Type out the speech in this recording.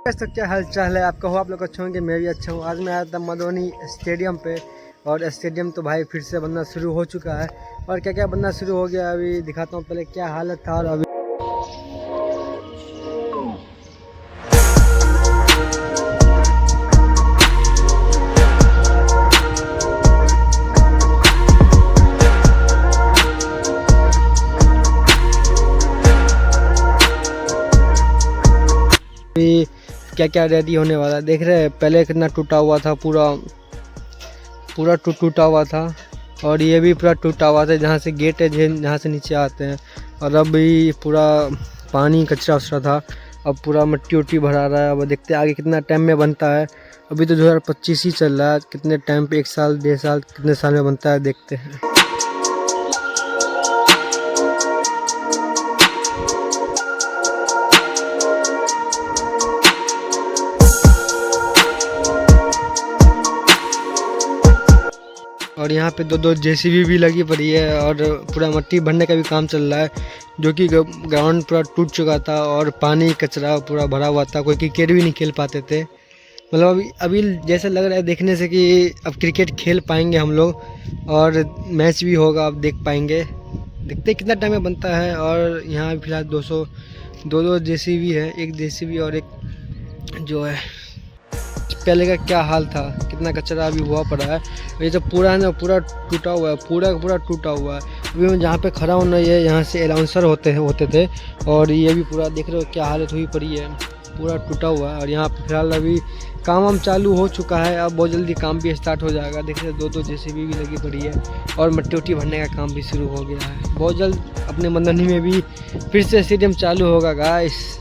तो क्या हाल चाल है आपका? हो आप लोग अच्छे होंगे, मैं भी अच्छा हूँ। आज मैं आया था मधुबनी स्टेडियम पे और स्टेडियम तो भाई फिर से बनना शुरू हो चुका है। और क्या क्या बनना शुरू हो गया अभी दिखाता हूँ। पहले क्या हालत था और अभी क्या क्या रेडी होने वाला है। देख रहे हैं पहले कितना टूटा हुआ था, पूरा पूरा टूटा हुआ था। और ये भी पूरा टूटा हुआ था, जहाँ से गेट है जहाँ से नीचे आते हैं। और अभी पूरा पानी कचरा उचरा था, अब पूरा मिट्टी उट्टी भरा रहा है। अब देखते हैं आगे कितना टाइम में बनता है। अभी तो 2025 ही चल रहा है, कितने टाइम पे, 1 साल 1.5 साल कितने साल में बनता है देखते हैं। और यहाँ पे दो जेसीबी भी लगी पड़ी है और पूरा मिट्टी भरने का भी काम चल रहा है, जो कि ग्राउंड पूरा टूट चुका था और पानी कचरा पूरा भरा हुआ था। कोई क्रिकेट भी नहीं खेल पाते थे। मतलब अभी जैसे लग रहा है देखने से कि अब क्रिकेट खेल पाएंगे हम लोग और मैच भी होगा, अब देख पाएंगे। देखते कितना टाइम में बनता है। और यहाँ फिलहाल 200 जेसीबी है, एक जेसीबी और एक जो है। पहले का क्या हाल था, कितना कचरा अभी हुआ पड़ा है। ये तो पूरा ना पूरा टूटा हुआ है, पूरा पूरा टूटा हुआ है। अभी मैं जहाँ पे खड़ा हूँ ना, ये यहाँ से अनाउंसर होते थे और ये भी पूरा देख रहे हो क्या हालत हुई पड़ी है, पूरा टूटा हुआ है। और यहाँ पे फिलहाल अभी काम वाम चालू हो चुका है, अब बहुत जल्दी काम भी स्टार्ट हो जाएगा। देख रहे 2 जेसीबी भी लगी पड़ी है और मिट्टी उट्टी भरने का काम भी शुरू हो गया है। बहुत जल्द अपने मधुबनी में भी फिर से स्टेडियम चालू होगा गाइस।